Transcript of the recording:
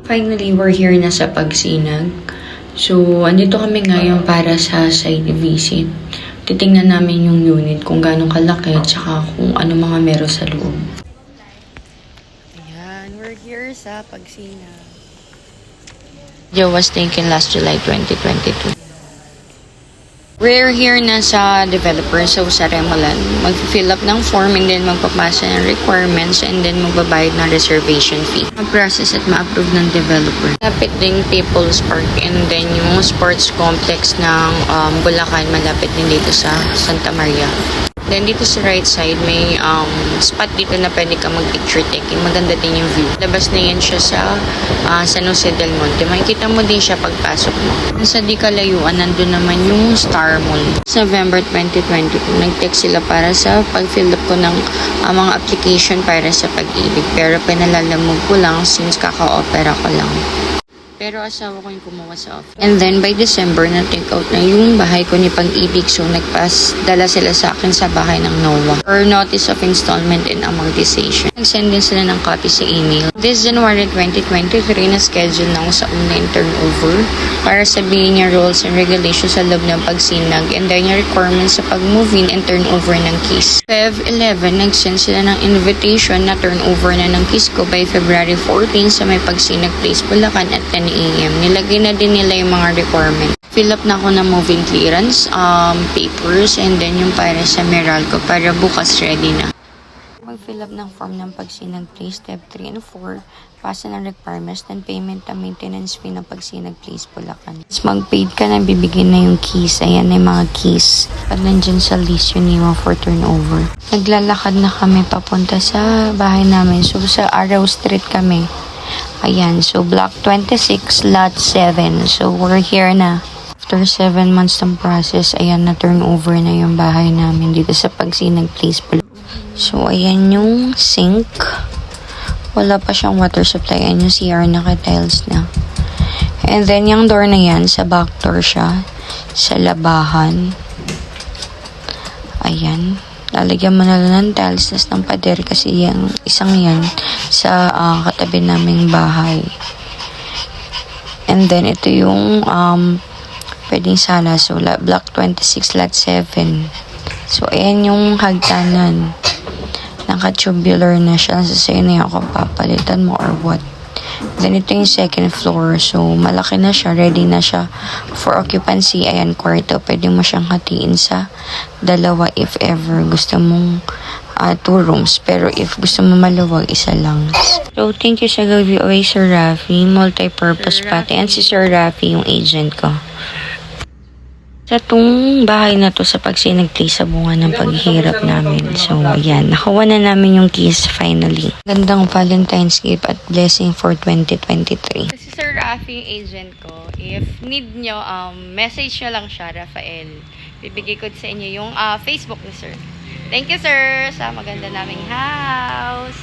Finally, we're here na sa Pagsinag. So, andito kami ngayon para sa site visit. Titingnan namin yung unit kung gaano kalaki at saka kung ano mga meron sa loob. Ayan, we're here sa Pagsinag. Video was taken last July 2022. We're here na sa developer, so sa Remolan. Mag-fill up ng form and then magpapasa ng requirements and then magbabayad ng reservation fee. Mag-process at ma-approve ng developer. Malapit din People's Park and then yung sports complex ng Bulacan, malapit din dito sa Santa Maria. Then dito sa right side, may spot dito na pwede ka mag-picture taking. Maganda din yung view. Labas na yan siya sa San Jose del Monte. Makikita mo din siya pagpasok mo. Sa di kalayuan, nandun naman yung Star Mall. Sa November 2022, nag-text sila para sa pag-fill up ko ng mga application para sa pag-ibig. Pero pinalalamog ko lang since kaka-opera ko lang. Pero asawa ko yung kumuha sa office. And then, by December, na-take out na yung bahay ko ni Pag-ibig. So, dala sila sa akin sa bahay ng NOAA. Or Notice of Installment and Amortization. Nag-send din sila ng copy sa email. This January 2023, na-schedule na ako sa online turnover para sabihin yung rules and regulations sa loob ng Pagsinag and then yung requirements sa pag-move-in and turnover ng keys. Feb 11, nag-send sila ng invitation na turnover na ng keys ko by February 14 sa may Pagsinag Place, Bulacan at 10 a.m. Nilagay na din nila yung mga requirements. Fill up na ako ng moving clearance, papers, and then yung para sa Meralco para bukas ready na. Mag-fill up ng form ng Pagsinag Place, step 3 and 4, pasa ng requirements, then payment ng maintenance fee ng Pagsinag Place, Bulacan. Mag-paid ka na, bibigyan na yung keys. Ayan na yung mga keys. At nandyan sa list yun yung for turnover. Naglalakad na kami papunta sa bahay namin. So, sa Araw Street kami. Ayan, so block 26, lot 7. So, we're here na. After 7 months ng process, ayan na turnover na yung bahay namin dito sa Pagsinag Place. So, ayan yung sink. Wala pa siyang water supply. Ayan yung CR, naka-tiles na. And then, yung door na yan, sa back door siya. Sa labahan. Ayan. Lalagyan mo na lang ng tiles ng pader kasi yung isang yan sa katabi naming bahay. And then, ito yung pwedeng sala. So, block 26, lot 7. So, ayan yung hagdanan. Naka-tubular na siya. Sasa'yo na yan kung papalitan mo or what. Then, ito yung second floor. So, malaki na siya. Ready na siya for occupancy. Ayan, kwarto. Pwede mo siyang hatiin sa dalawa if ever gusto mong 2 rooms. Pero if gusto mo maluwag, isa lang. So, thank you sa giveaway, Sir Rafi. Multi-purpose pati. And si Sir Rafi, yung agent ko. Sa itong bahay na to sa Pagsinag Place, sa bunga ng paghihirap namin. So, ayan. Nakuha na namin yung keys finally. Gandang Valentine's gift at blessing for 2023. Si Sir Rafi, yung agent ko. If need nyo, message nyo lang siya, Rafael. Bibigay ko sa inyo yung Facebook ni Sir. Thank you, Sir, sa maganda naming house.